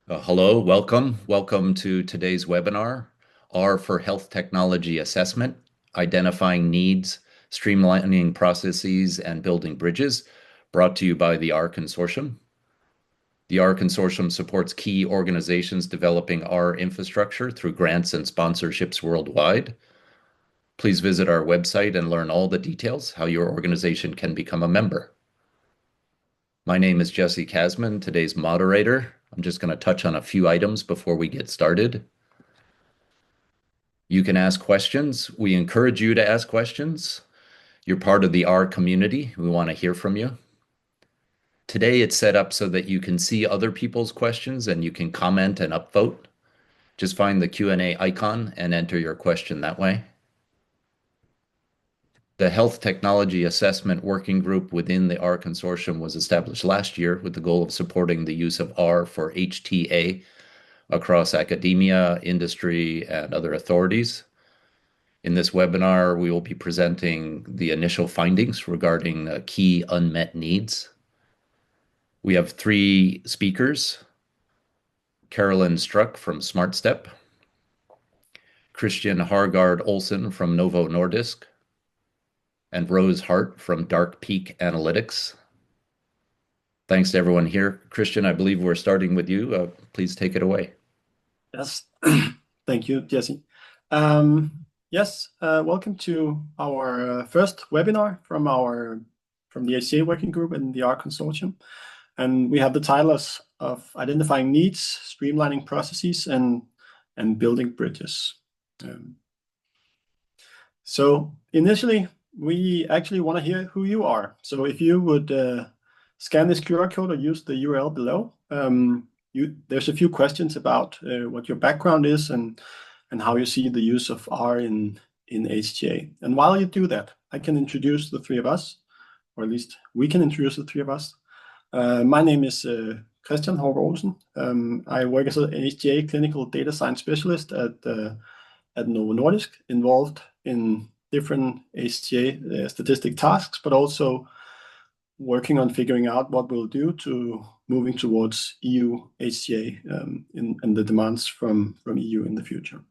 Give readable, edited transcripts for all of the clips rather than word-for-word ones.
Hello, welcome to today's webinar, R for Health Technology Assessment, Identifying Needs, Streamlining Processes, and Building Bridges, brought to you by the R Consortium. The R Consortium supports key organizations developing R infrastructure through grants and sponsorships worldwide. Please visit our website and learn all the details how your organization can become a member. My name is Jesse Kasman, today's moderator. I'm just going to touch on a few items before we get started. You can ask questions. We encourage you to ask questions. You're part of the R community. We want to hear from you. Today it's set up so that you can see other people's questions and you can comment and upvote. Just find the Q&A icon and enter your question that way. The Health Technology Assessment Working Group within the R Consortium was established last year with the goal of supporting the use of R for HTA across academia, industry, and other authorities. In this webinar, we will be presenting the initial findings regarding key unmet needs. We have three speakers: Carolyn Struck from SmartStep, Christian Hargaard Olsen from Novo Nordisk, and Rose Hart from Dark Peak Analytics. Thanks to everyone here. Christian, I believe we're starting with you. Please take it away. Yes, thank you, Jesse. Welcome to our first webinar from the HTA working group and the R Consortium. And we have the title of Identifying Needs, Streamlining Processes, and Building Bridges. So initially, we actually want to hear who you are. So if you would scan this QR code or use the URL below, there's a few questions about what your background is and how you see the use of R in HTA. And while you do that, I can introduce the three of us, or at least we can introduce the three of us. My name is Christian Hård Olsen. I work as an HTA clinical data science specialist at Novo Nordisk, involved in different HTA statistic tasks, but also working on figuring out what we'll do to moving towards EU HTA and the demands from EU in the future.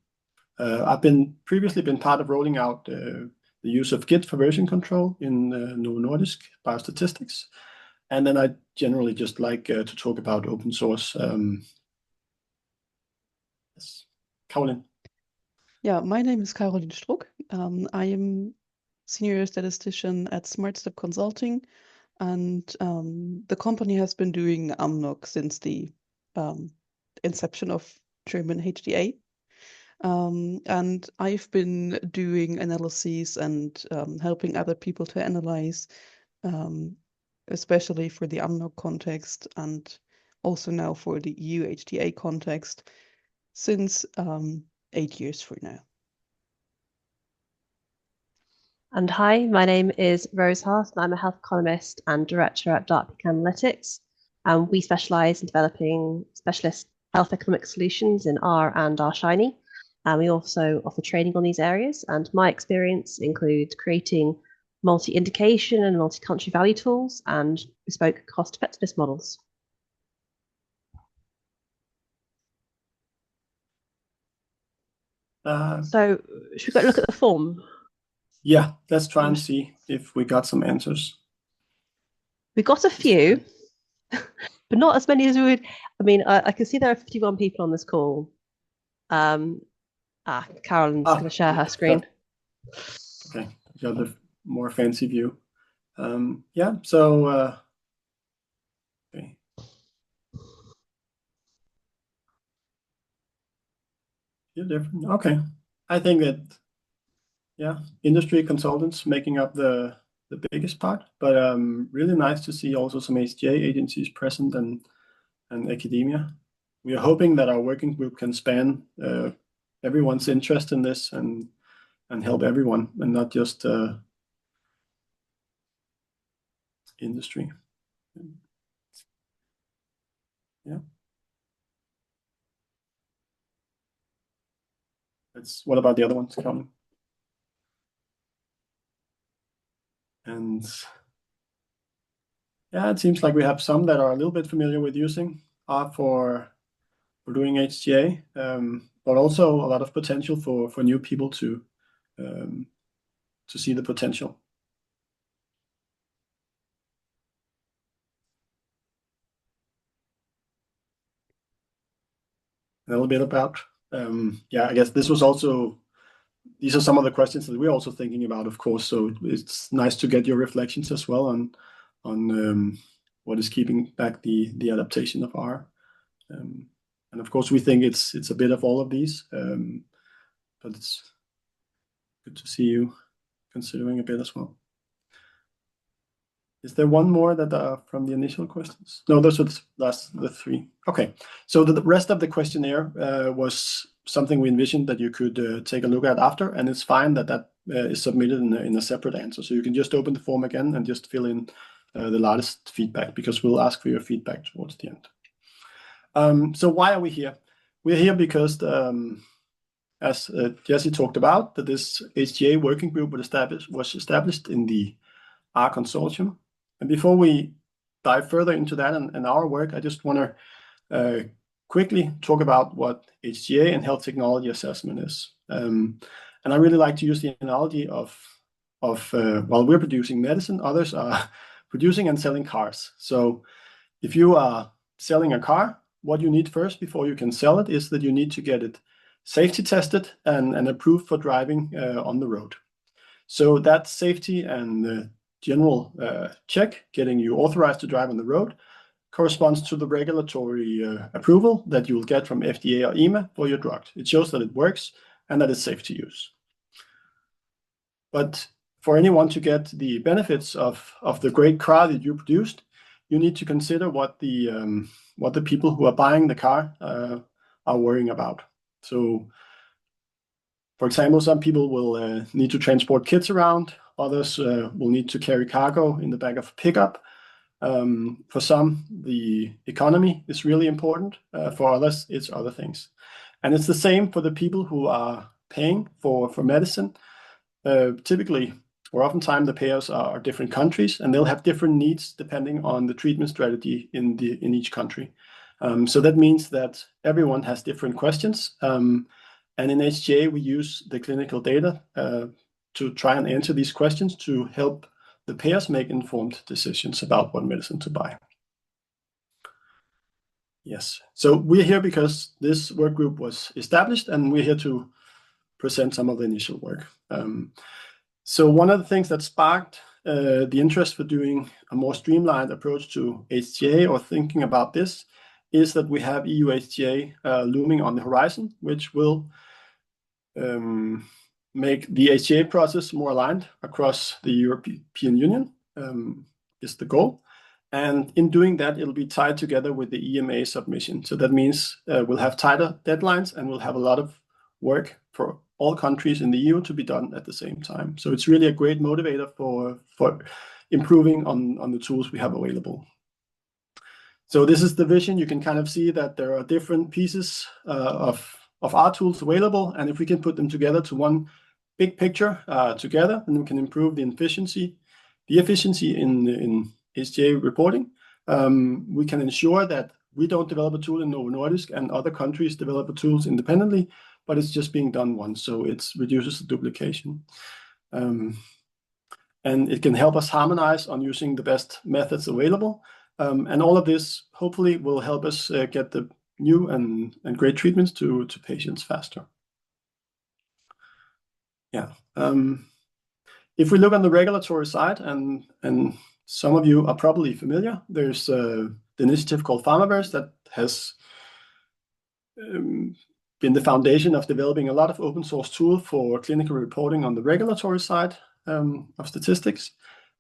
I've previously been part of rolling out the use of Git for version control in Novo Nordisk biostatistics. And then I generally just like to talk about open source. Yes. Caroline. Yeah, my name is Caroline Struck. I am senior statistician at SmartStep Consulting, and the company has been doing AMNOG since the inception of German HTA. And I've been doing analyses and helping other people to analyze, especially for the AMNOG context and also now for the EU HTA context since 8 years from now. And hi, my name is Rose Hart, and I'm a health economist and director at Dark Peak Analytics. We specialize in developing specialist health economic solutions in R and R Shiny. And we also offer training on these areas. And my experience includes creating multi-indication and multi-country value tools and bespoke cost-effectiveness models. So should we go look at the form? Yeah, let's try and see if we got some answers. We got a few, but not as many as we would. I mean, I can see there are 51 people on this call. Carolyn's going to share her screen. Okay, got the more fancy view. Yeah, so okay. Yeah, different. Okay, I think that industry consultants making up the biggest part, but really nice to see also some HTA agencies present and academia. We are hoping that our working group can span everyone's interest in this and help everyone and not just industry. Yeah. What about the other ones coming? And yeah, it seems like we have some that are a little bit familiar with using R for doing HTA, but also a lot of potential for new people to see the potential. A little bit about, I guess these are some of the questions that we're also thinking about, of course. So it's nice to get your reflections as well on what is keeping back the adaptation of R. And of course, we think it's a bit of all of these, but it's good to see you considering a bit as well. Is there one more that are from the initial questions? No, those were the three. Okay, so the rest of the questionnaire was something we envisioned that you could take a look at after, and it's fine that is submitted in a separate answer. So you can just open the form again and just fill in the latest feedback, because we'll ask for your feedback towards the end. So why are we here? We're here because, as Jesse talked about, that this HTA working group was established in the R Consortium. And before we dive further into that and our work, I just want to quickly talk about what HTA and health technology assessment is. And I really like to use the analogy of while we're producing medicine, others are producing and selling cars. So if you are selling a car, what you need first before you can sell it is that you need to get it safety tested and approved for driving on the road. So that safety and general check, getting you authorized to drive on the road, corresponds to the regulatory approval that you will get from FDA or EMA for your drug. It shows that it works and that it's safe to use. But for anyone to get the benefits of the great car that you produced, you need to consider what the people who are buying the car are worrying about. So, for example, some people will need to transport kids around. Others will need to carry cargo in the back of a pickup. For some, the economy is really important. For others, it's other things. And it's the same for the people who are paying for medicine. Typically, or oftentimes, the payers are different countries, and they'll have different needs depending on the treatment strategy in each country. So that means that everyone has different questions. And in HTA, we use the clinical data to try and answer these questions to help the payers make informed decisions about what medicine to buy. Yes, so we're here because this work group was established, and we're here to present some of the initial work. So one of the things that sparked the interest for doing a more streamlined approach to HTA, or thinking about this, is that we have EU HTA looming on the horizon, which will make the HTA process more aligned across the European Union, is the goal. And in doing that, it'll be tied together with the EMA submission. So that means we'll have tighter deadlines, and we'll have a lot of work for all countries in the EU to be done at the same time. So it's really a great motivator for improving on the tools we have available. So this is the vision. You can kind of see that there are different pieces of our tools available, and if we can put them together to one big picture together, then we can improve the efficiency in HTA reporting. We can ensure that we don't develop a tool in Novo Nordisk and other countries develop the tools independently, but it's just being done once, so it reduces the duplication. And it can help us harmonize on using the best methods available. And all of this hopefully will help us get the new and great treatments to patients faster. Yeah. If we look on the regulatory side, and some of you are probably familiar, there's the initiative called Pharmaverse that has been the foundation of developing a lot of open source tools for clinical reporting on the regulatory side of statistics.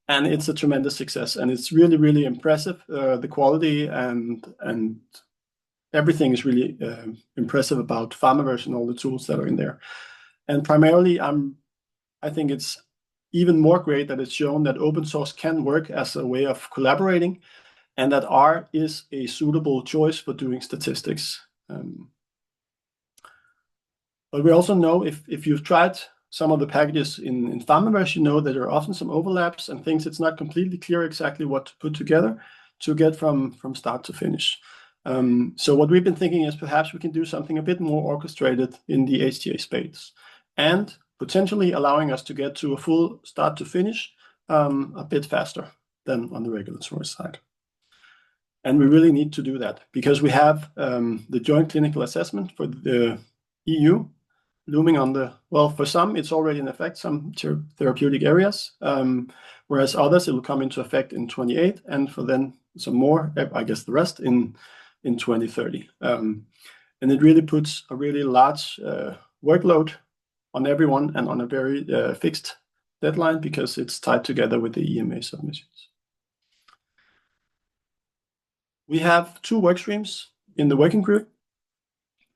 And it's a tremendous success, and it's really, really impressive. The quality and everything is really impressive about Pharmaverse and all the tools that are in there. And primarily, I think it's even more great that it's shown that open source can work as a way of collaborating, and that R is a suitable choice for doing statistics. But we also know if you've tried some of the packages in Pharmaverse, you know that there are often some overlaps and things it's not completely clear exactly what to put together to get from start to finish. So what we've been thinking is perhaps we can do something a bit more orchestrated in the HTA space, and potentially allowing us to get to a full start to finish a bit faster than on the regulatory side. And we really need to do that because we have the joint clinical assessment for the EU looming on the, well, for some, it's already in effect, some therapeutic areas, whereas others, it will come into effect in 28, and for then some more, I guess the rest in 2030. And it really puts a really large workload on everyone and on a very fixed deadline because it's tied together with the EMA submissions. We have 2 work streams in the working group,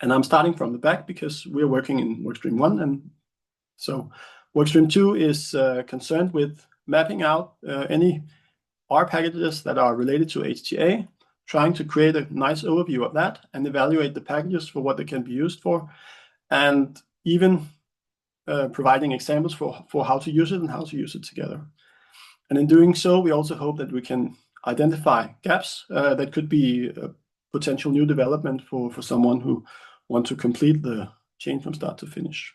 and I'm starting from the back because we're working in workstream 1, and so workstream 2 is concerned with mapping out any R packages that are related to HTA, trying to create a nice overview of that and evaluate the packages for what they can be used for, and even providing examples for how to use it and how to use it together. And in doing so, we also hope that we can identify gaps that could be a potential new development for someone who wants to complete the chain from start to finish.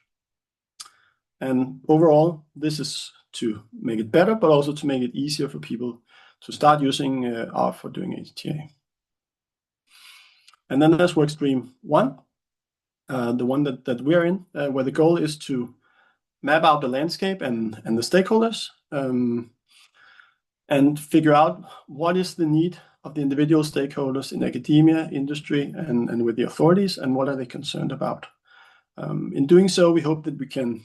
And overall, this is to make it better, but also to make it easier for people to start using R for doing HTA. And then there's workstream 1, the one that we're in, where the goal is to map out the landscape and the stakeholders, and figure out what is the need of the individual stakeholders in academia, industry, and with the authorities, and what are they concerned about. In doing so, we hope that we can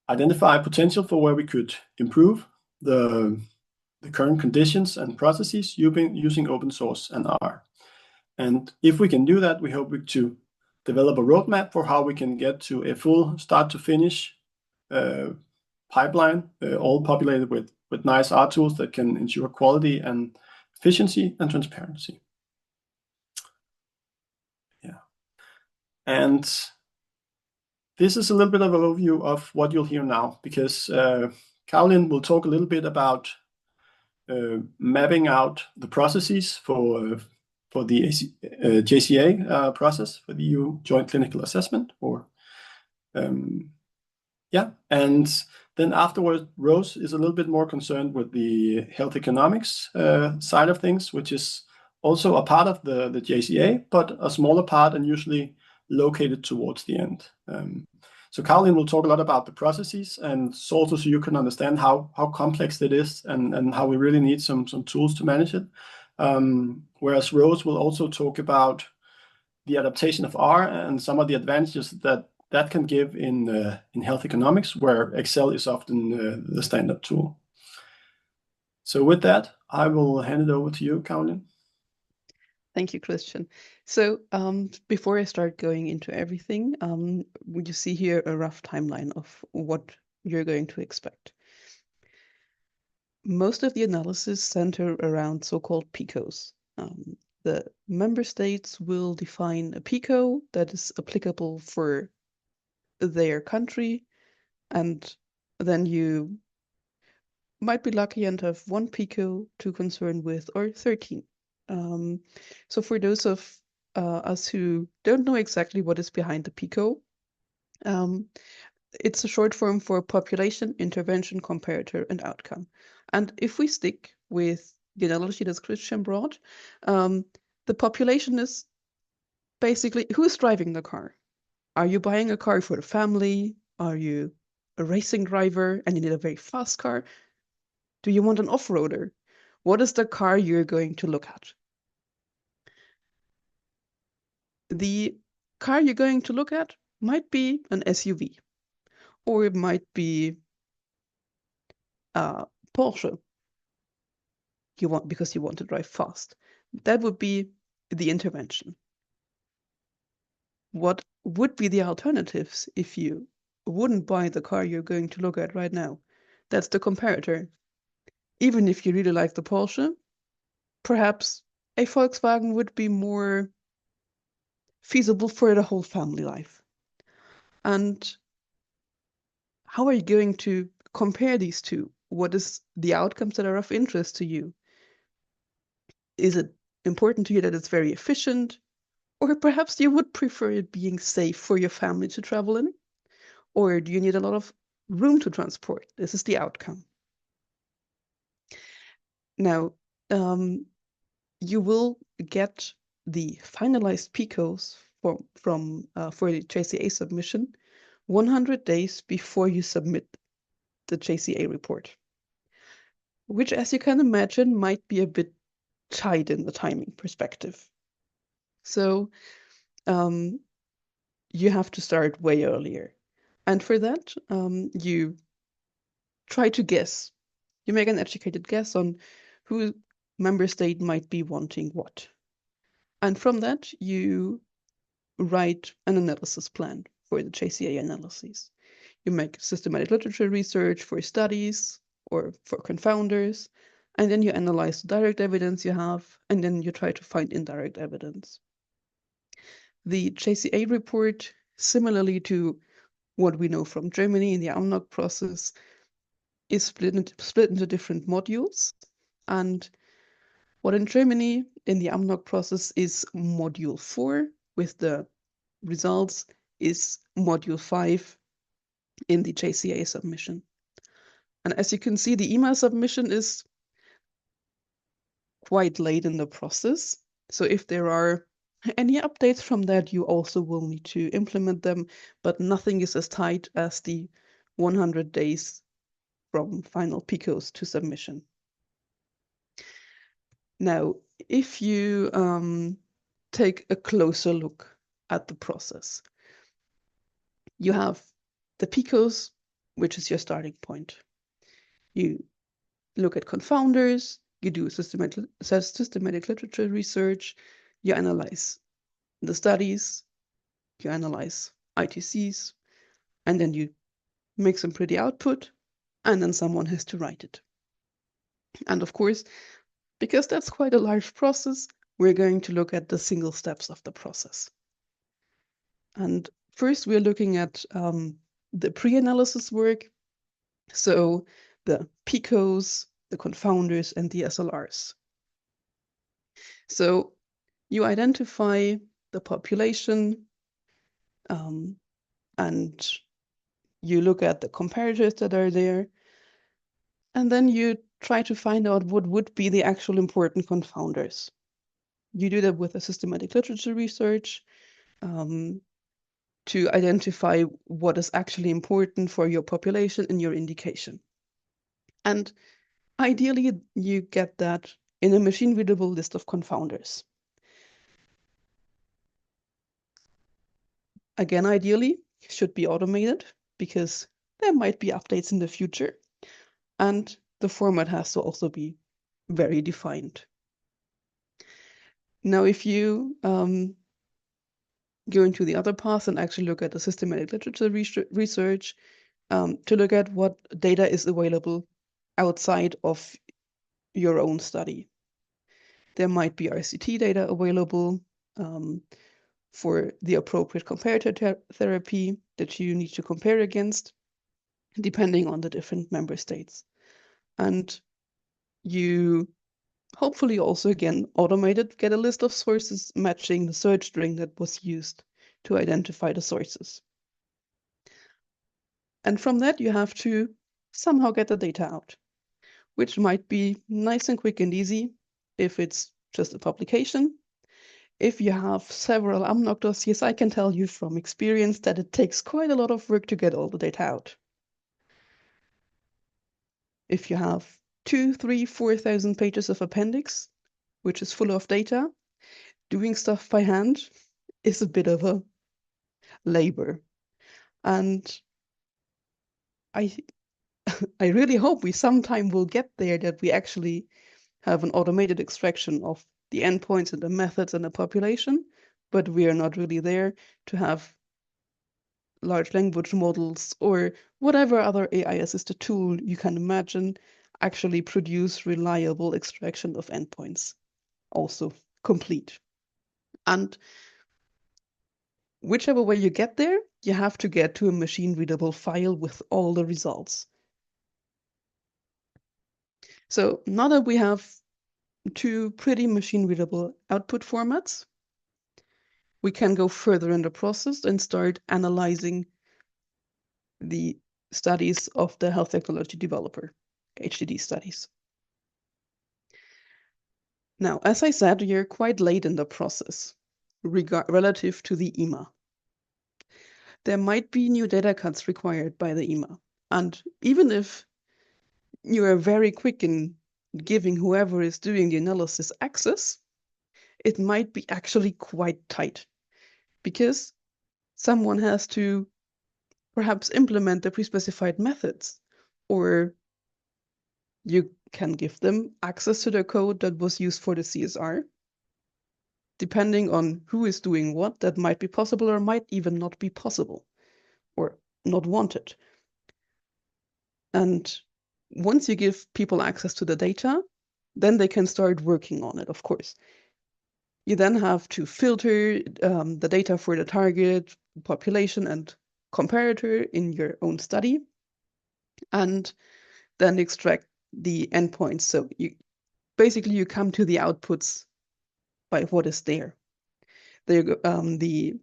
identify potential for where we could improve the current conditions and processes using open source and R. And if we can do that, we hope to develop a roadmap for how we can get to a full start to finish pipeline, all populated with nice R tools that can ensure quality and efficiency and transparency. Yeah. And this is a little bit of an overview of what you'll hear now, because Caroline will talk a little bit about mapping out the processes for the JCA process, for the EU Joint Clinical Assessment, or yeah, and then afterwards, Rose is a little bit more concerned with the health economics side of things, which is also a part of the JCA, but a smaller part and usually located towards the end. So Caroline will talk a lot about the processes, and also so you can understand how complex it is and how we really need some tools to manage it. Whereas Rose will also talk about the adaptation of R and some of the advantages that can give in health economics, where Excel is often the standard tool. So with that, I will hand it over to you, Caroline. Thank you, Christian. So before I start going into everything, you see here a rough timeline of what you're going to expect. Most of the analysis center around so-called PICOs. The member states will define a PICO that is applicable for their country, and then you might be lucky and have 1 PICO to concern with, or 13. So for those of us who don't know exactly what is behind the PICO, it's a short form for population, intervention, comparator, and outcome. And if we stick with the analogy that Christian brought, the population is basically who's driving the car. Are you buying a car for the family? Are you a racing driver and you need a very fast car? Do you want an off-roader? What is the car you're going to look at? The car you're going to look at might be an SUV, or it might be a Porsche. Because you want to drive fast. That would be the intervention. What would be the alternatives if you wouldn't buy the car you're going to look at right now? That's the comparator. Even if you really like the Porsche, perhaps a Volkswagen would be more feasible for the whole family life. And how are you going to compare these two? What is the outcomes that are of interest to you? Is it important to you that it's very efficient, or perhaps you would prefer it being safe for your family to travel in, or do you need a lot of room to transport? This is the outcome. Now, you will get the finalized PICOs for the JCA submission 100 days before you submit the JCA report, which, as you can imagine, might be a bit tight in the timing perspective. So you have to start way earlier. And for that, you try to guess. You make an educated guess on who member state might be wanting what. And from that, you write an analysis plan for the JCA analyses. You make systematic literature research for studies or for confounders, and then you analyze the direct evidence you have, and then you try to find indirect evidence. The JCA report, similarly to what we know from Germany in the UNOC process, is split into different modules. And what in Germany in the UNOC process is module 4 with the results is module 5 in the JCA submission. And as you can see, the email submission is quite late in the process. So if there are any updates from that, you also will need to implement them, but nothing is as tight as the 100 days from final PICOs to submission. Now, if you take a closer look at the process, you have the PICOs, which is your starting point. You look at confounders, you do systematic literature research, you analyze the studies, you analyze ITCs, and then you make some pretty output, and then someone has to write it. And of course, because that's quite a large process, we're going to look at the single steps of the process. And first, we're looking at the pre-analysis work, so the PICOs, the confounders, and the SLRs. So you identify the population, and you look at the comparators that are there, and then you try to find out what would be the actual important confounders. You do that with a systematic literature research to identify what is actually important for your population and your indication. And ideally, you get that in a machine-readable list of confounders. Again, ideally, it should be automated because there might be updates in the future. And the format has to also be very defined. Now, if you go into the other path and actually look at the systematic literature research to look at what data is available outside of your own study. There might be RCT data available for the appropriate comparator therapy that you need to compare against, depending on the different member states. And you hopefully also, again, automated, get a list of sources matching the search string that was used to identify the sources. And from that, you have to somehow get the data out, which might be nice and quick and easy if it's just a publication. If you have several UNOC dossiers, I can tell you from experience that it takes quite a lot of work to get all the data out. If you have 2,000, 3,000, 4,000 pages of appendix, which is full of data, doing stuff by hand is a bit of a labor. And I really hope we sometime will get there, that we actually have an automated extraction of the endpoints and the methods and the population, but we are not really there to have large language models or whatever other AI-assisted tool you can imagine actually produce reliable extraction of endpoints, also complete. And whichever way you get there, you have to get to a machine-readable file with all the results. So now that we have two pretty machine-readable output formats. We can go further in the process and start analyzing the studies of the health technology developer, HTD studies. Now, as I said, you're quite late in the process relative to the EMA. There might be new data cuts required by the EMA. And even if you are very quick in giving whoever is doing the analysis access, it might be actually quite tight because someone has to perhaps implement the pre-specified methods, or you can give them access to the code that was used for the CSR. Depending on who is doing what, that might be possible or might even not be possible or not wanted. And once you give people access to the data, then they can start working on it, of course. You then have to filter the data for the target population and comparator in your own study, and then extract the endpoints. So you come to the outputs by what is there. The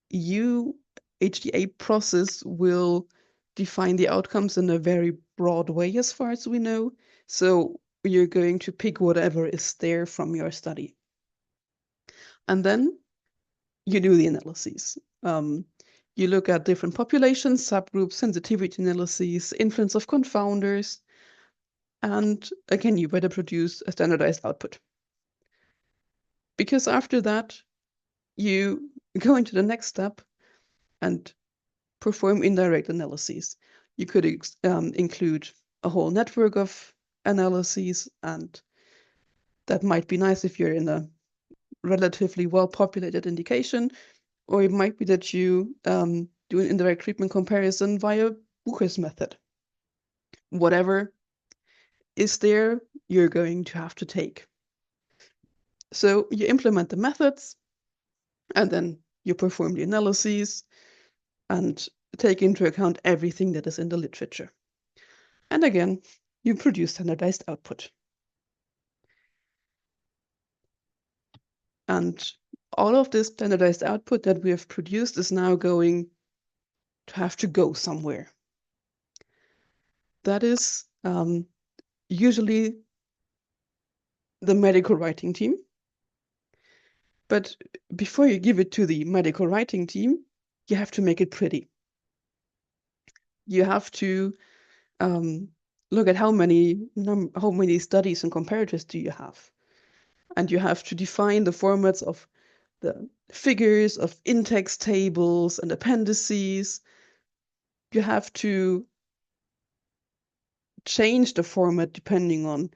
EU HTA process will define the outcomes in a very broad way as far as we know. So you're going to pick whatever is there from your study. And then you do the analyses. You look at different populations, subgroups, sensitivity analyses, influence of confounders, and again, you better produce a standardized output. Because after that, you go into the next step and perform indirect analyses. You could include a whole network of analyses, and that might be nice if you're in a relatively well-populated indication, or it might be that you do an indirect treatment comparison via Bucher's method. Whatever is there, you're going to have to take. So you implement the methods, and then you perform the analyses and take into account everything that is in the literature. And again, you produce standardized output. And all of this standardized output that we have produced is now going to have to go somewhere. That is usually the medical writing team. But before you give it to the medical writing team, you have to make it pretty. You have to look at how many studies and comparators do you have. And you have to define the formats of the figures, of in-text tables and appendices. You have to change the format depending on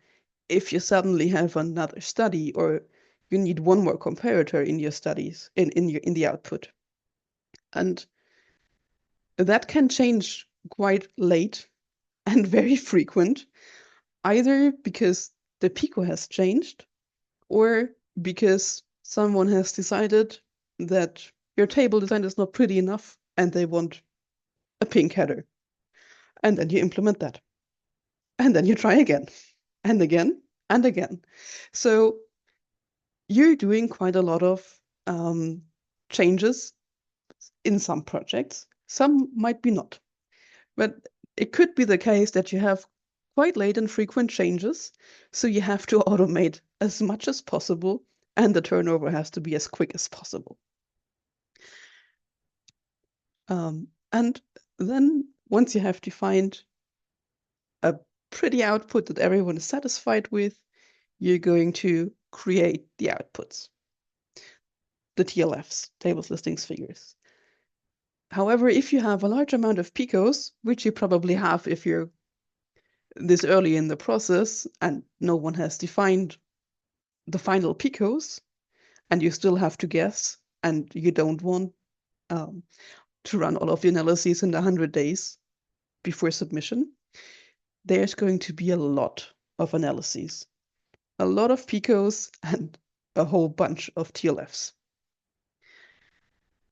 if you suddenly have another study or you need one more comparator in your studies, in the output. And that can change quite late and very frequent, either because the Pico has changed or because someone has decided that your table design is not pretty enough and they want a pink header. And then you implement that. And then you try again and again and again. So you're doing quite a lot of changes in some projects. Some might be not. But it could be the case that you have quite late and frequent changes, so you have to automate as much as possible, and the turnover has to be as quick as possible. And then once you have defined a pretty output that everyone is satisfied with, you're going to create the outputs, the TLFs, tables, listings, figures. However, if you have a large amount of PICOs, which you probably have if you're this early in the process and no one has defined the final PICOs, and you still have to guess, and you don't want to run all of the analyses in 100 days before submission, there's going to be a lot of analyses, a lot of PICOs, and a whole bunch of TLFs.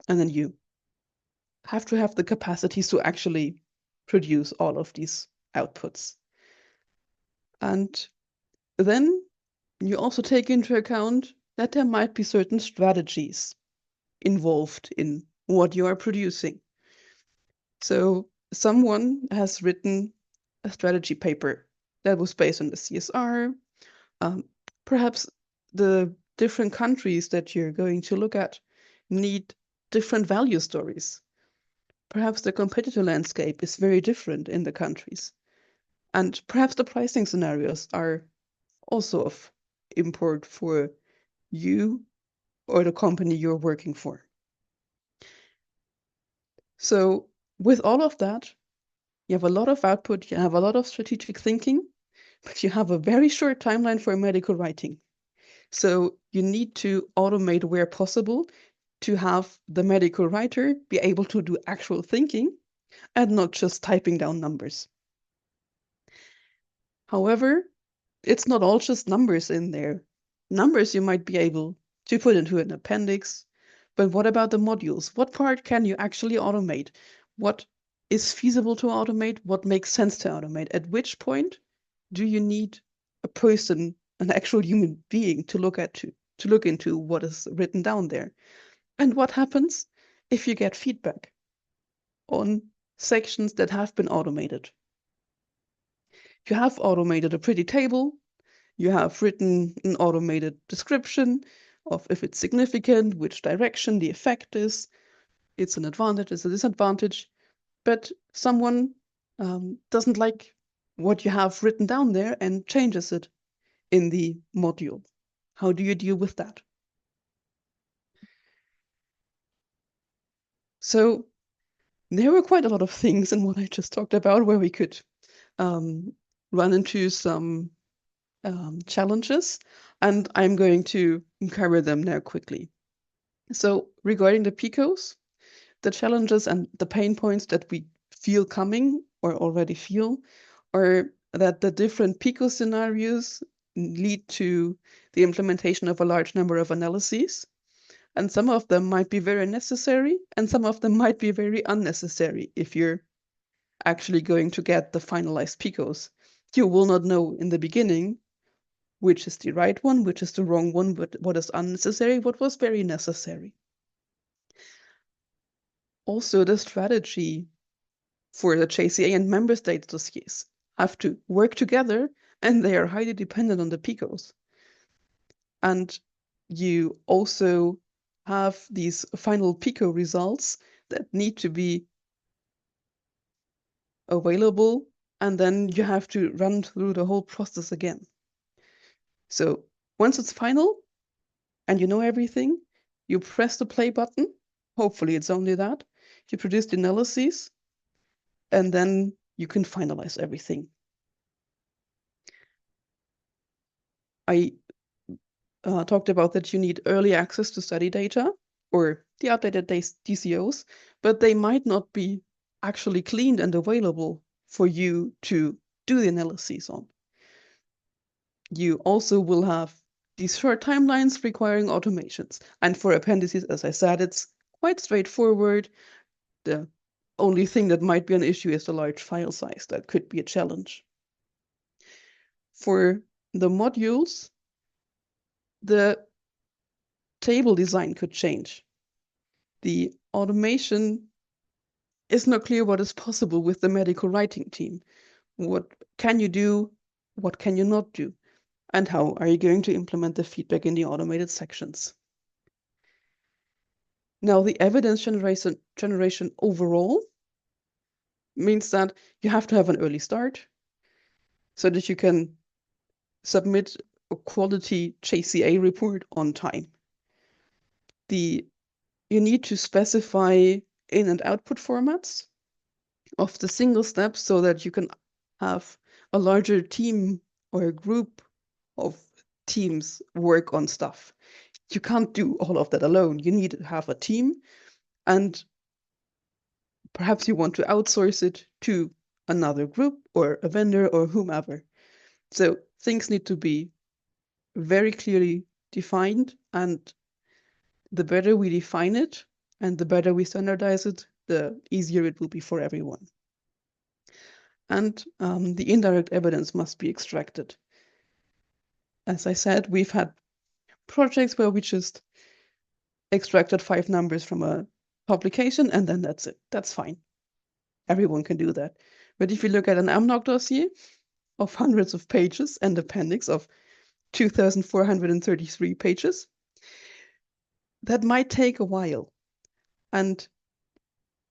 And then you have to have the capacities to actually produce all of these outputs. And Then you also take into account that there might be certain strategies involved in what you are producing. So someone has written a strategy paper that was based on the CSR. Perhaps the different countries that you're going to look at need different value stories. Perhaps the competitor landscape is very different in the countries. And perhaps the pricing scenarios are also of import for you or the company you're working for. So with all of that, you have a lot of output, you have a lot of strategic thinking, but you have a very short timeline for medical writing. So you need to automate where possible to have the medical writer be able to do actual thinking and not just typing down numbers. However, it's not all just numbers in there. Numbers you might be able to put into an appendix, but what about the modules? What part can you actually automate? What is feasible to automate? What makes sense to automate? At which point do you need a person, an actual human being to look into what is written down there? And what happens if you get feedback on sections that have been automated? You have automated a pretty table, you have written an automated description of if it's significant, which direction the effect is, it's an advantage, it's a disadvantage, but someone doesn't like what you have written down there and changes it in the module. How do you deal with that? So there were quite a lot of things in what I just talked about where we could run into some challenges, and I'm going to cover them now quickly. So regarding the PICOs, the challenges and the pain points that we feel coming or already feel are that the different PICO scenarios lead to the implementation of a large number of analyses. And some of them might be very necessary, and some of them might be very unnecessary if you're actually going to get the finalized PICOs. You will not know in the beginning which is the right one, which is the wrong one, but what is unnecessary, what was very necessary. Also, the strategy for the JCA and member states dossiers have to work together, and they are highly dependent on the PICOs. And you also have these final PICO results that need to be available, and then you have to run through the whole process again. So once it's final and you know everything, you press the play button. Hopefully it's only that. You produce the analyses, and then you can finalize everything. I talked about that you need early access to study data or the updated DCOs, but they might not be actually cleaned and available for you to do the analyses on. You also will have these short timelines requiring automations. And for appendices, as I said, it's quite straightforward. The only thing that might be an issue is the large file size. That could be a challenge. For the modules, the table design could change. The automation is not clear what is possible with the medical writing team. What can you do? What can you not do? And how are you going to implement the feedback in the automated sections? Now, the evidence generation overall means that you have to have an early start so that you can submit a quality JCA report on time. You need to specify in and output formats of the single steps so that you can have a larger team or a group of teams work on stuff. You can't do all of that alone. You need to have a team, and perhaps you want to outsource it to another group or a vendor or whomever. So things need to be very clearly defined, and the better we define it and the better we standardize it, the easier it will be for everyone. And the indirect evidence must be extracted. As I said, we've had projects where we just extracted 5 numbers from a publication, and then that's it. That's fine. Everyone can do that. But if you look at an AMNOG dossier of hundreds of pages and appendix of 2,433 pages, that might take a while. And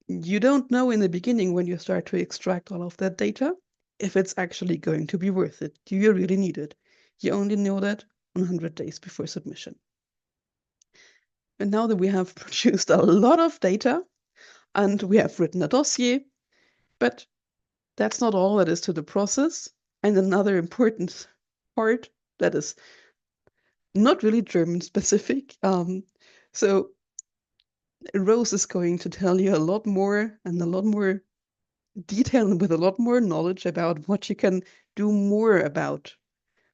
you don't know in the beginning when you start to extract all of that data if it's actually going to be worth it. Do you really need it? You only know that 100 days before submission. And now that we have produced a lot of data and we have written a dossier, but that's not all that is to the process. And another important part that is not really German specific. So Rose is going to tell you a lot more and a lot more detail and with a lot more knowledge about what you can do more about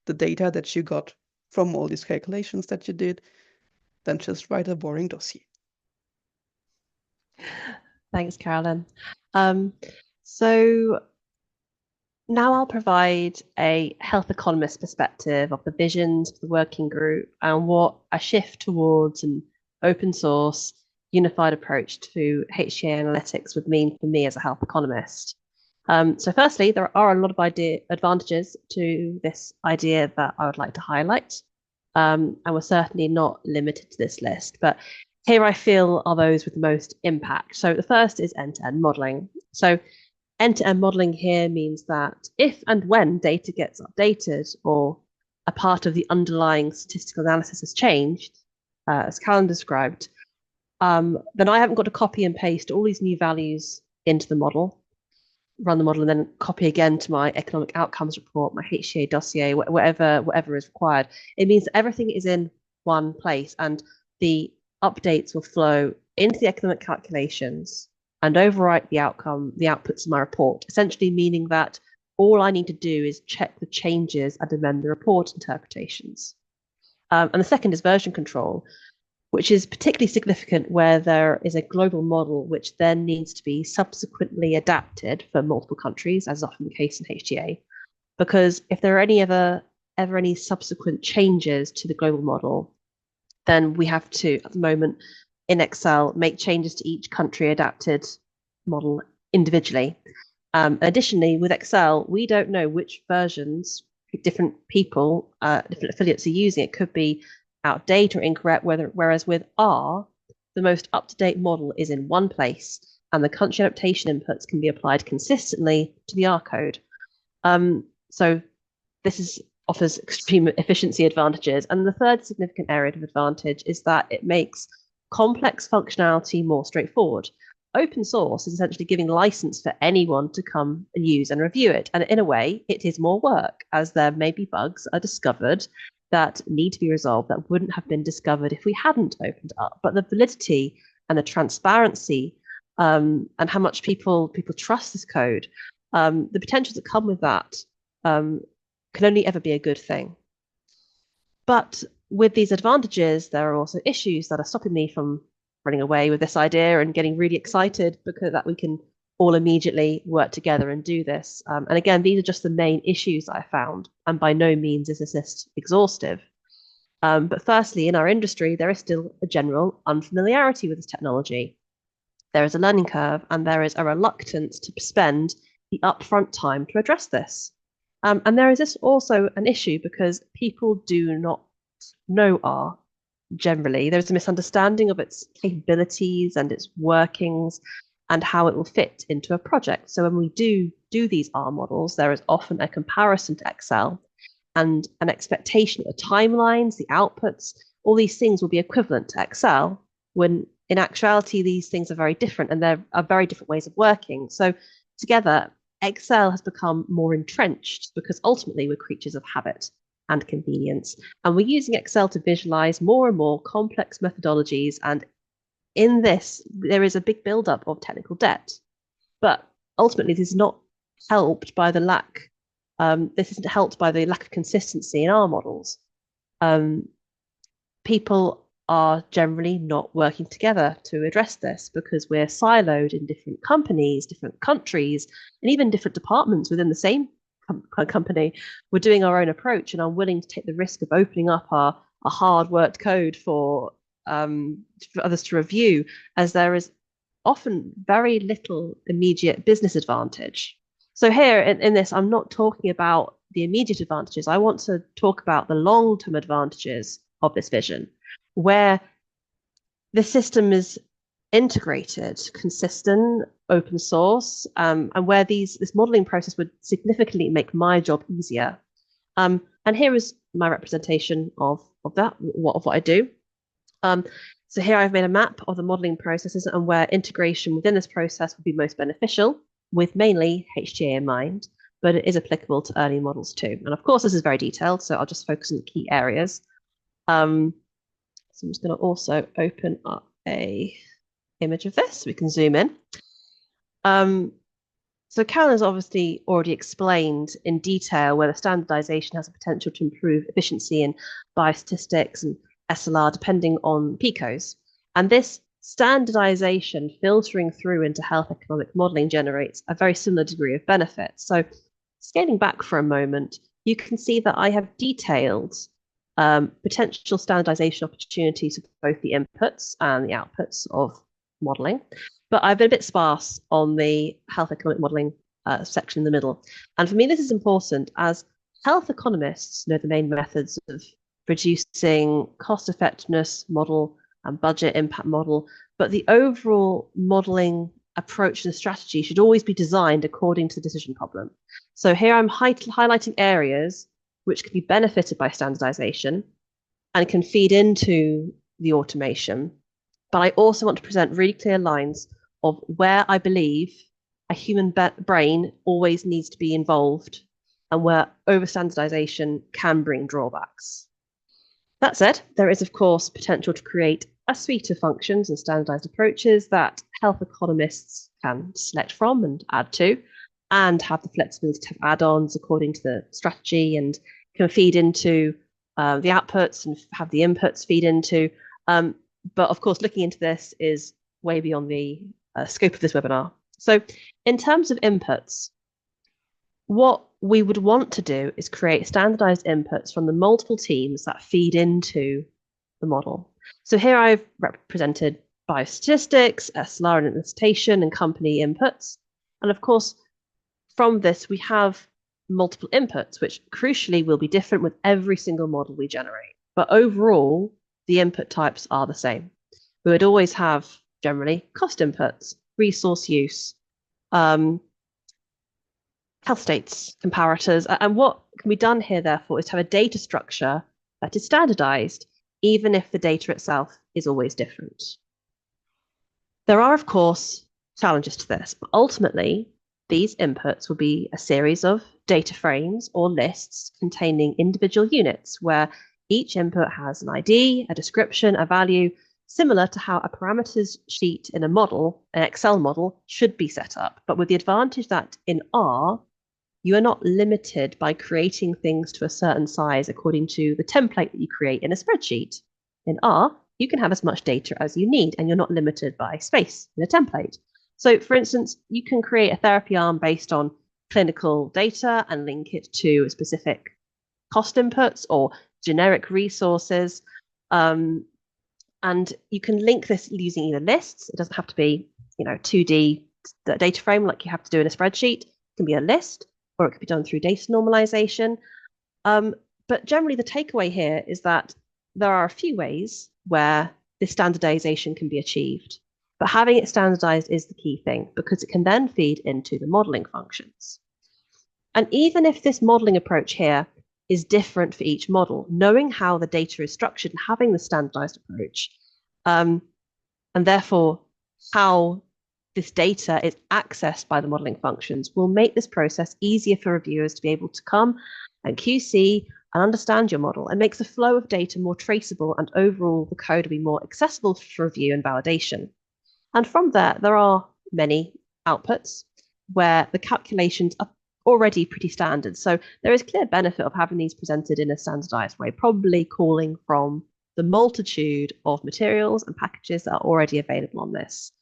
the data that you got from all these calculations that you did than just write a boring dossier. Thanks, Carolyn. So now I'll provide a health economist perspective of the visions of the working group and what a shift towards an open source, unified approach to HTA analytics would mean for me as a health economist. So firstly, there are a lot of advantages to this idea that I would like to highlight. And we're certainly not limited to this list, but here I feel are those with the most impact. So the first is end-to-end modeling. So end-to-end modeling here means that if and when data gets updated or a part of the underlying statistical analysis has changed, as Callum described, then I haven't got to copy and paste all these new values into the model, run the model, and then copy again to my economic outcomes report, my HTA dossier, whatever is required. It means that everything is in one place and the updates will flow into the economic calculations and overwrite the outputs of my report, essentially meaning that all I need to do is check the changes and amend the report interpretations. And the second is version control, which is particularly significant where there is a global model which then needs to be subsequently adapted for multiple countries, as is often the case in HTA. Because if there are ever any subsequent changes to the global model, then we have to, at the moment, in Excel, make changes to each country adapted model individually. Additionally, with Excel, we don't know which versions different people, different affiliates are using. It could be outdated or incorrect, whereas with R, the most up-to-date model is in one place and the country adaptation inputs can be applied consistently to the R code. So this offers extreme efficiency advantages. And the third significant area of advantage is that it makes complex functionality more straightforward. Open source is essentially giving license for anyone to come and use and review it. And in a way, it is more work, as there may be bugs are discovered that need to be resolved that wouldn't have been discovered if we hadn't opened up. But the validity and the transparency and how much people trust this code, the potentials that come with that can only ever be a good thing. But with these advantages, there are also issues that are stopping me from running away with this idea and getting really excited because that we can all immediately work together and do this. And again, these are just the main issues I found, and by no means is this list exhaustive. But firstly, in our industry, there is still a general unfamiliarity with this technology. There is a learning curve, and there is a reluctance to spend the upfront time to address this. And there is this also an issue because people do not know R generally. There's a misunderstanding of its capabilities and its workings and how it will fit into a project. So when we do these R models, there is often a comparison to Excel and an expectation that the timelines, the outputs, all these things will be equivalent to Excel, when in actuality, these things are very different and there are very different ways of working. So together, Excel has become more entrenched because ultimately we're creatures of habit and convenience. And we're using Excel to visualize more and more complex methodologies. And in this, there is a big buildup of technical debt. But ultimately, this is not helped by the lack. This isn't helped by the lack of consistency in our models. People are generally not working together to address this because we're siloed in different companies, different countries, and even different departments within the same company, we're doing our own approach and are willing to take the risk of opening up our hard-worked code for others to review, as there is often very little immediate business advantage. So here in this, I'm not talking about the immediate advantages. I want to talk about the long-term advantages of this vision, where the system is integrated, consistent, open source, and where this modeling process would significantly make my job easier. And here is my representation of what I do. So here I've made a map of the modeling processes and where integration within this process would be most beneficial, with mainly HTA in mind, but it is applicable to early models too. And of course, this is very detailed, so I'll just focus on the key areas. So I'm just going to also open up a image of this so we can zoom in. So Carolyn has obviously already explained in detail where the standardization has the potential to improve efficiency in biostatistics and SLR depending on PICOs. And this standardization filtering through into health economic modeling generates a very similar degree of benefit. So scaling back for a moment, you can see that I have detailed potential standardization opportunities for both the inputs and the outputs of modeling, but I've been a bit sparse on the health economic modeling section in the middle. And for me, this is important as health economists know the main methods of producing cost effectiveness model and budget impact model, but the overall modeling approach and strategy should always be designed according to the decision problem. So here I'm highlighting areas which can be benefited by standardization and can feed into the automation. But I also want to present really clear lines of where I believe a human brain always needs to be involved and where over-standardization can bring drawbacks. That said, there is, of course, potential to create a suite of functions and standardized approaches that health economists can select from and add to, and have the flexibility to have add-ons according to the strategy and can feed into the outputs and have the inputs feed into. But of course, looking into this is way beyond the scope of this webinar. So in terms of inputs, what we would want to do is create standardized inputs from the multiple teams that feed into the model. So here I've represented biostatistics, SLR and elicitation, and company inputs. And of course, from this, we have multiple inputs, which crucially will be different with every single model we generate. But overall, the input types are the same. We would always have generally cost inputs, resource use, health states, comparators. And what can be done here, therefore, is to have a data structure that is standardized, even if the data itself is always different. There are, of course, challenges to this, but ultimately, these inputs will be a series of data frames or lists containing individual units where each input has an ID, a description, a value, similar to how a parameters sheet in a model, an Excel model, should be set up, but with the advantage that in R, you are not limited by creating things to a certain size according to the template that you create in a spreadsheet. In R, you can have as much data as you need, and you're not limited by space in a template. So, for instance, you can create a therapy arm based on clinical data and link it to specific cost inputs or generic resources. And you can link this using either lists. It doesn't have to be, 2D data frame like you have to do in a spreadsheet. It can be a list, or it could be done through data normalization. But generally, the takeaway here is that there are a few ways where this standardization can be achieved. But having it standardized is the key thing, because it can then feed into the modeling functions. And even if this modeling approach here is different for each model, knowing how the data is structured and having the standardized approach, and therefore how this data is accessed by the modeling functions, will make this process easier for reviewers to be able to come and QC and understand your model, and makes the flow of data more traceable, and overall the code will be more accessible for review and validation. And from there are many outputs where the calculations are already pretty standard. So there is clear benefit of having these presented in a standardized way, probably calling from the multitude of materials and packages that are already available on this.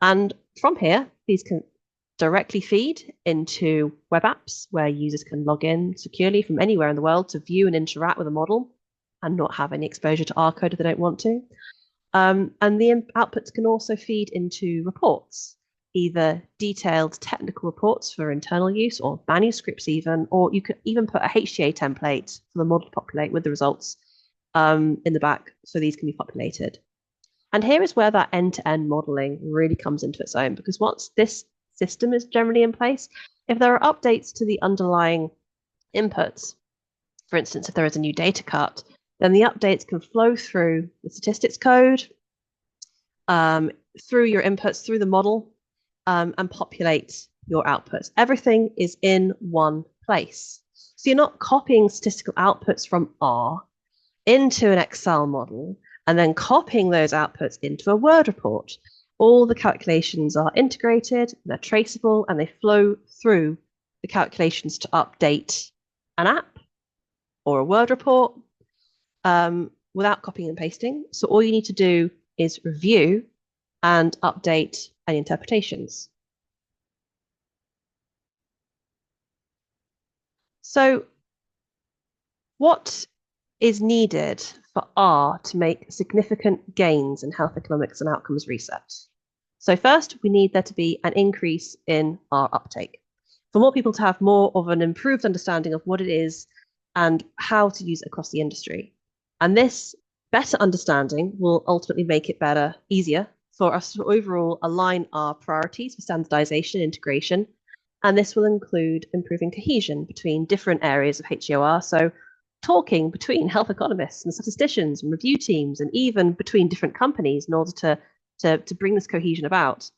And from here, these can directly feed into web apps where users can log in securely from anywhere in the world to view and interact with a model and not have any exposure to R code if they don't want to. And the outputs can also feed into reports, either detailed technical reports for internal use or manuscripts even, or you could even put a HTA template for the model to populate with the results in the back, so these can be populated. And here is where that end-to-end modeling really comes into its own, because once this system is generally in place, if there are updates to the underlying inputs, for instance, if there is a new data cut, then the updates can flow through the statistics code, through your inputs, through the model, and populate your outputs. Everything is in one place. So you're not copying statistical outputs from R into an Excel model and then copying those outputs into a Word report. All the calculations are integrated, they're traceable, and they flow through the calculations to update an app or a Word report without copying and pasting. So all you need to do is review and update any interpretations. So what is needed for R to make significant gains in health economics and outcomes research? So first, we need there to be an increase in R uptake. For more people to have more of an improved understanding of what it is and how to use it across the industry. And this better understanding will ultimately make it easier for us to overall align our priorities for standardization and integration. And this will include improving cohesion between different areas of HEOR. So talking between health economists and statisticians and review teams, and even between different companies in order to bring this cohesion about.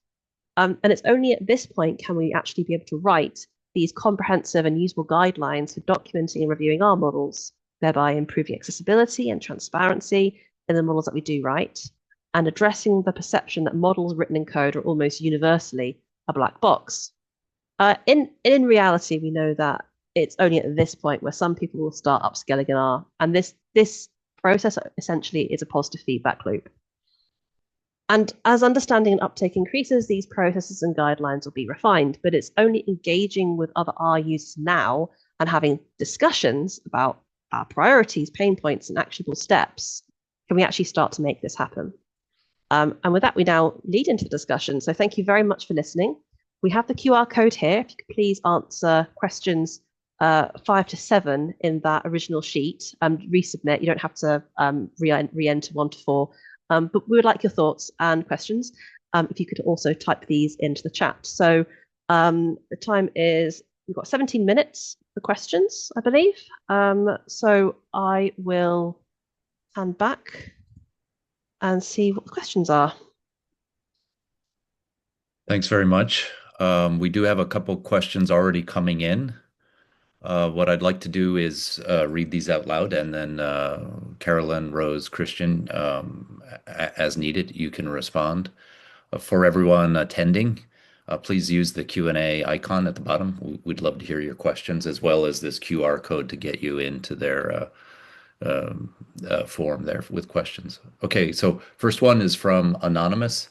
And it's only at this point can we actually be able to write these comprehensive and usable guidelines for documenting and reviewing our models, thereby improving accessibility and transparency in the models that we do write, and addressing the perception that models written in code are almost universally a black box. In reality, we know that it's only at this point where some people will start upscaling in R, and this process essentially is a positive feedback loop. And as understanding and uptake increases, these processes and guidelines will be refined, but it's only engaging with other R users now and having discussions about our priorities, pain points, and actionable steps can we actually start to make this happen. And with that, we now lead into the discussion. So thank you very much for listening. We have the QR code here. If you could please answer questions 5 to 7 in that original sheet and resubmit. You don't have to re-enter 1 to 4. But we would like your thoughts and questions. If you could also type these into the chat. So the time is, we've got 17 minutes for questions, I believe. So I will hand back and see what the questions are. Thanks very much. We do have a couple questions already coming in. What I'd like to do is read these out loud, and then Carolyn, Rose, Christian, as needed, you can respond. For everyone attending, please use the Q&A icon at the bottom. We'd love to hear your questions, as well as this QR code to get you into their form there with questions. Okay, so first one is from Anonymous.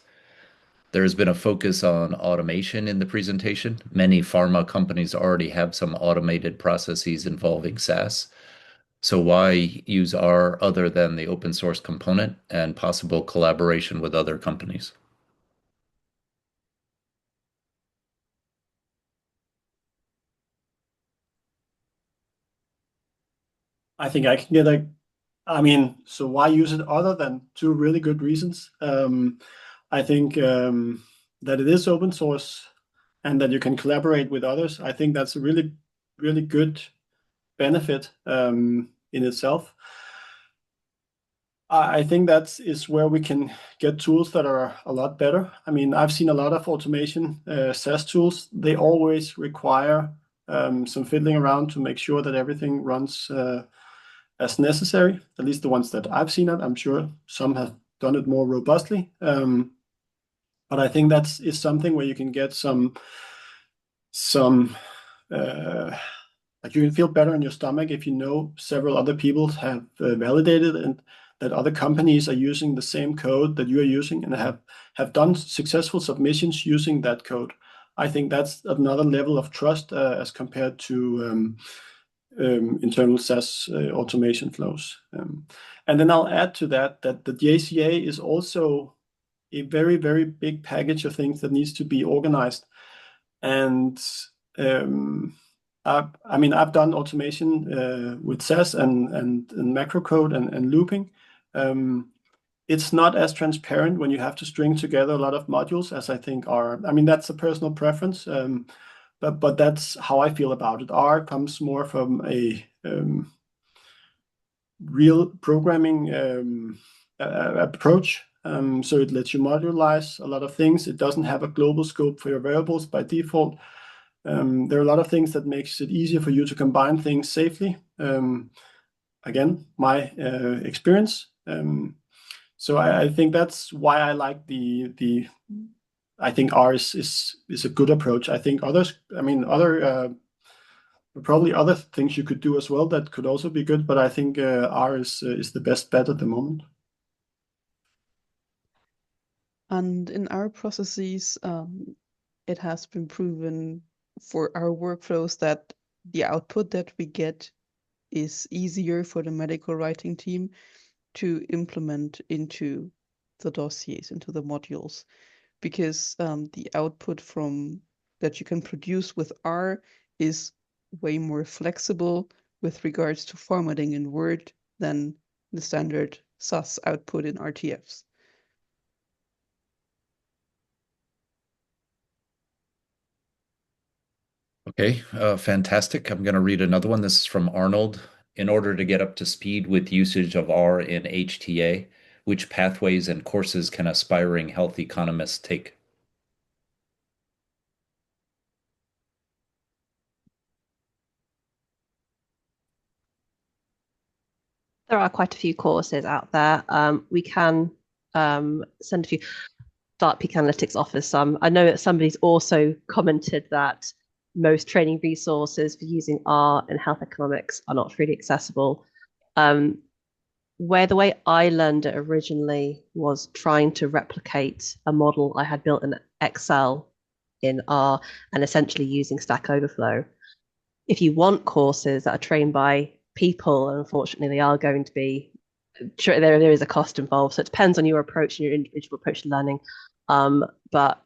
There's been a focus on automation in the presentation. Many pharma companies already have some automated processes involving SAS. So why use R other than the open source component and possible collaboration with other companies? I think I can get so why use it other than 2 really good reasons? I think that it is open source and that you can collaborate with others. I think that's a really, really good benefit in itself. I think that is where we can get tools that are a lot better. I mean, I've seen a lot of automation SAS tools. They always require some fiddling around to make sure that everything runs as necessary, at least the ones that I've seen it. I'm sure some have done it more robustly. But I think that is something where you can get some like you can feel better in your stomach if you know several other people have validated and that other companies are using the same code that you are using and have done successful submissions using that code. I think that's another level of trust as compared to internal SAS automation flows. And then I'll add to that the JCA is also a very, very big package of things that needs to be organized. And I mean, I've done automation with SAS and macro code and looping. It's not as transparent when you have to string together a lot of modules as I think R. I mean, that's a personal preference, but that's how I feel about it. R comes more from a real programming approach. So it lets you modularize a lot of things. It doesn't have a global scope for your variables by default. There are a lot of things that makes it easier for you to combine things safely. Again, my experience. So I think that's why I like I think R is a good approach. I think others, I mean, probably other things you could do as well that could also be good, but I think R is the best bet at the moment. And in our processes, it has been proven for our workflows that the output that we get is easier for the medical writing team to implement into the dossiers, into the modules, because the output from that you can produce with R is way more flexible with regards to formatting in Word than the standard SAS output in RTFs. Okay, fantastic. I'm going to read another one. This is from Arnold. In order to get up to speed with usage of R in HTA, which pathways and courses can aspiring health economists take? There are quite a few courses out there. We can send a few. Dark Peak Analytics offers some. I know that somebody's also commented that most training resources for using R in health economics are not freely accessible. Where the way I learned it originally was trying to replicate a model I had built in Excel in R and essentially using Stack Overflow. If you want courses that are trained by people, and unfortunately they are going to be, there is a cost involved. So it depends on your approach and your individual approach to learning. But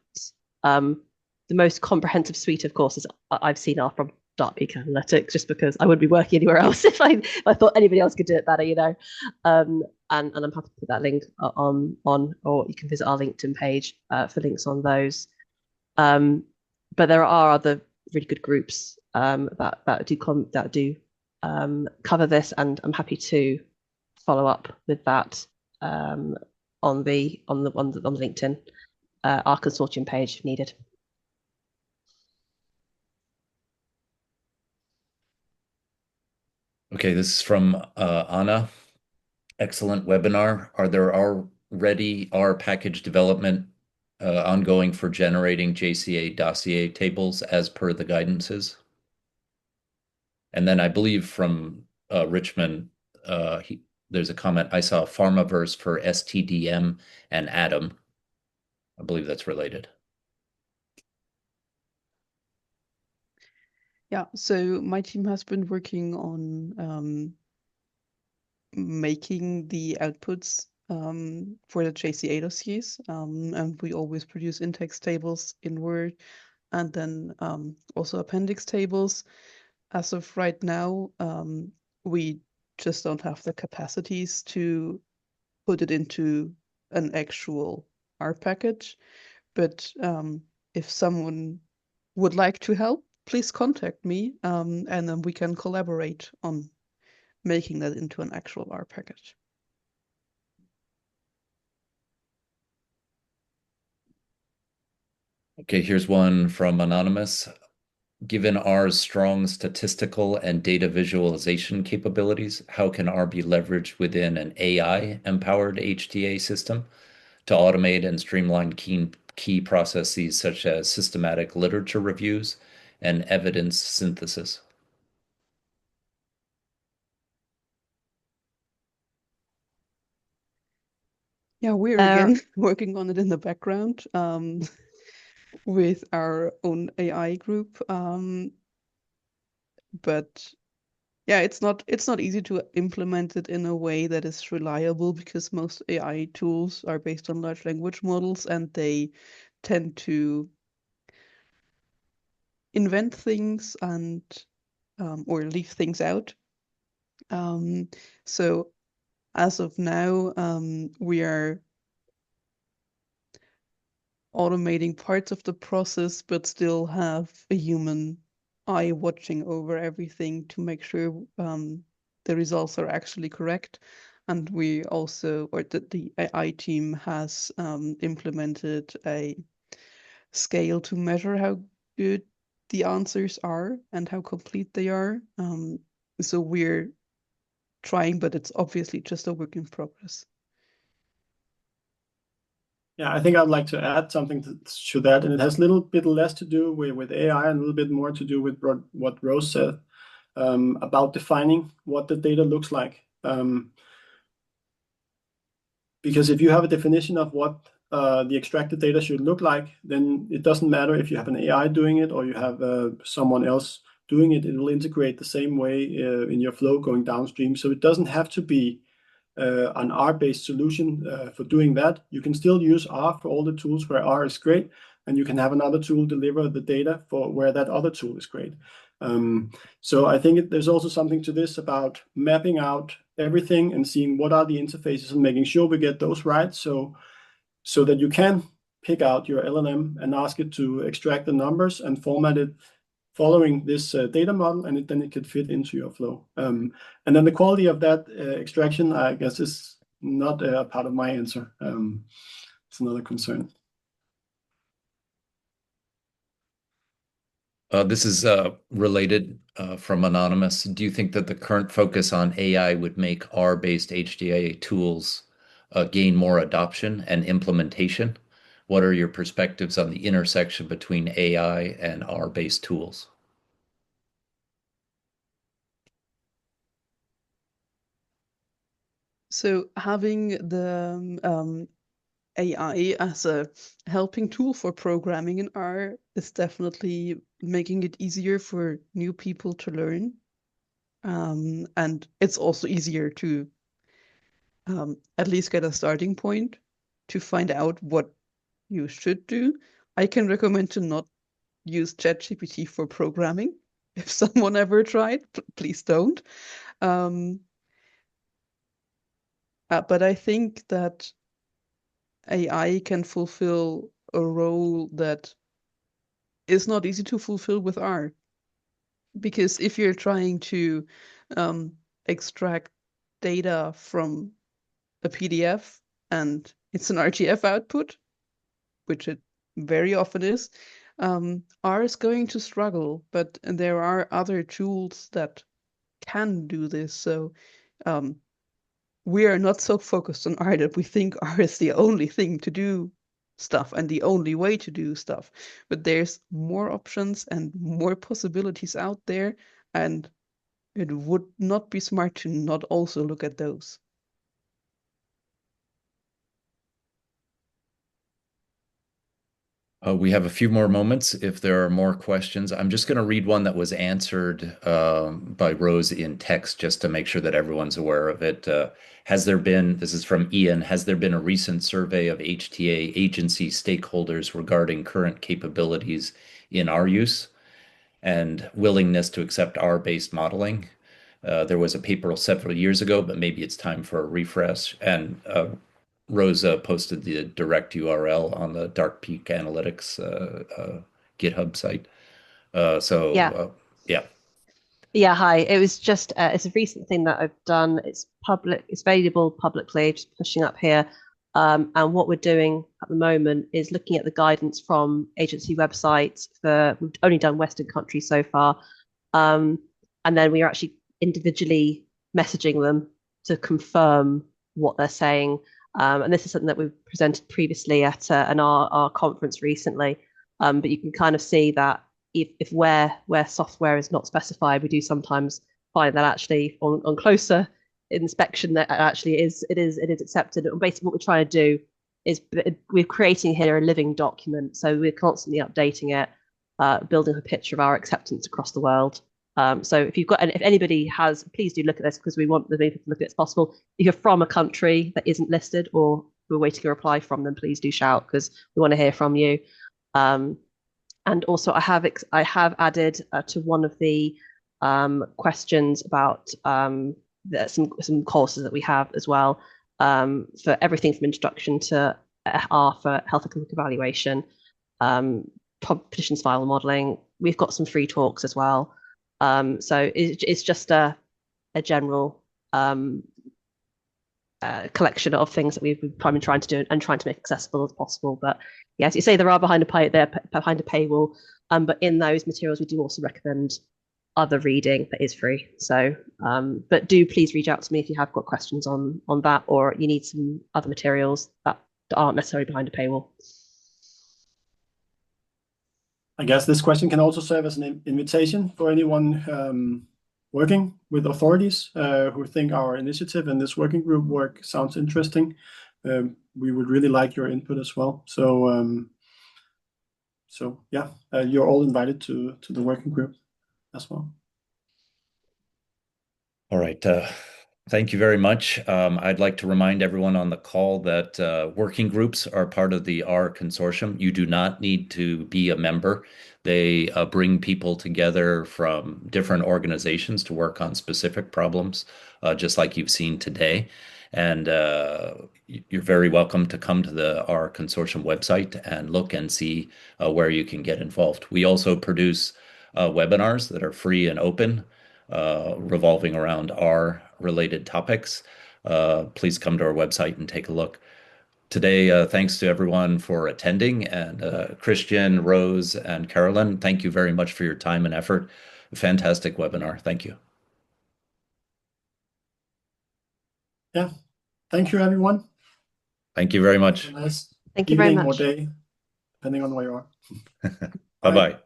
the most comprehensive suite of courses I've seen are from Dark Peak Analytics, just because I wouldn't be working anywhere else if I thought anybody else could do it better, you know. And I'm happy to put that link on, or you can visit our LinkedIn page for links on those. But there are other really good groups that do cover this, and I'm happy to follow up with that on the LinkedIn R Consortium page if needed. Okay, this is from Anna. Excellent webinar. Are there already R package development ongoing for generating JCA dossier tables as per the guidances? And then I believe from Richmond, there's a comment. I saw Pharmaverse for STDM and Atom. I believe that's related. Yeah, so my team has been working on making the outputs for the JCA dossiers, and we always produce index tables in Word, and then also appendix tables. As of right now, we just don't have the capacities to put it into an actual R package. But if someone would like to help, please contact me, and then we can collaborate on making that into an actual R package. Okay, here's one from Anonymous. Given R's strong statistical and data visualization capabilities, how can R be leveraged within an AI-empowered HTA system to automate and streamline key processes such as systematic literature reviews and evidence synthesis? Yeah, we're again working on it in the background. with our own AI group. But yeah, it's not easy to implement it in a way that is reliable because most AI tools are based on large language models and they tend to invent things and or leave things out. So as of now, we are automating parts of the process, but still have a human eye watching over everything to make sure the results are actually correct. And we also, or the AI team has implemented a scale to measure how good the answers are and how complete they are. So we're trying, but it's obviously just a work in progress. Yeah, I think I'd like to add something to that, and it has a little bit less to do with AI and a little bit more to do with what Rose said about defining what the data looks like. Because if you have a definition of what the extracted data should look like, then it doesn't matter if you have an AI doing it or you have someone else doing it. It will integrate the same way in your flow going downstream. So it doesn't have to be an R-based solution for doing that. You can still use R for all the tools where R is great, and you can have another tool deliver the data for where that other tool is great. So I think there's also something to this about mapping out everything and seeing what are the interfaces and making sure we get those right, so that you can pick out your LLM and ask it to extract the numbers and format it following this data model, and then it could fit into your flow. And then the quality of that extraction, I guess, is not a part of my answer. It's another concern. This is related from Anonymous. Do you think that the current focus on AI would make R-based HTA tools gain more adoption and implementation? What are your perspectives on the intersection between AI and R-based tools? So having the AI as a helping tool for programming in R is definitely making it easier for new people to learn. And it's also easier to at least get a starting point to find out what you should do. I can recommend to not use ChatGPT for programming. If someone ever tried, please don't. But I think that AI can fulfill a role that is not easy to fulfill with R. Because if you're trying to extract data from a PDF and it's an RTF output, which it very often is, R is going to struggle, but there are other tools that can do this. So we are not so focused on R that we think R is the only thing to do stuff and the only way to do stuff. But there's more options and more possibilities out there, and it would not be smart to not also look at those. We have a few more moments if there are more questions. I'm just going to read one that was answered by Rose in text just to make sure that everyone's aware of it. This is from Ian, has there been a recent survey of HTA agency stakeholders regarding current capabilities in R use and willingness to accept R-based modeling? There was a paper several years ago, but maybe it's time for a refresh. And Rosa posted the direct URL on the Dark Peak Analytics GitHub site. Yeah. Yeah, hi. It was just it's a recent thing that I've done. It's public. It's available publicly. Just pushing up here. And what we're doing at the moment is looking at the guidance from agency websites. We've only done Western countries so far, and then we are actually individually messaging them to confirm what they're saying. And this is something that we've presented previously at an R conference recently. But you can kind of see that if where software is not specified, we do sometimes find that actually on closer inspection that actually it is accepted. And basically what we're trying to do we're creating here a living document, so we're constantly updating it, building a picture of our acceptance across the world. So if anybody has, please do look at this, because we want as many people to look at it as possible. If you're from a country that isn't listed or we're waiting a reply from them, please do shout, because we want to hear from you. And also I have added to one of the questions about some courses that we have as well, for everything from introduction to R for health economic evaluation, petitions file modeling. We've got some free talks as well. So it's just a general collection of things that we've been trying to do and trying to make accessible as possible. But yes, you say there are behind a paywall, but in those materials we do also recommend other reading that is free. So, but do please reach out to me if you have got questions on that, or you need some other materials that aren't necessarily behind a paywall. I guess this question can also serve as an invitation for anyone working with authorities who think our initiative and this working group work sounds interesting. We would really like your input as well. So, yeah, you're all invited to the working group as well. All right. Thank you very much. I'd like to remind everyone on the call that working groups are part of the R Consortium. You do not need to be a member. They bring people together from different organizations to work on specific problems, just like you've seen today. And you're very welcome to come to the R Consortium website and look and see where you can get involved. We also produce webinars that are free and open, revolving around R-related topics. Please come to our website and take a look. Today, thanks to everyone for attending, and Christian, Rose, and Carolyn, thank you very much for your time and effort. Fantastic webinar. Thank you. Yeah. Thank you, everyone. Thank you very much. Nice Thank you very evening or much. day, depending on where you are. Bye-bye.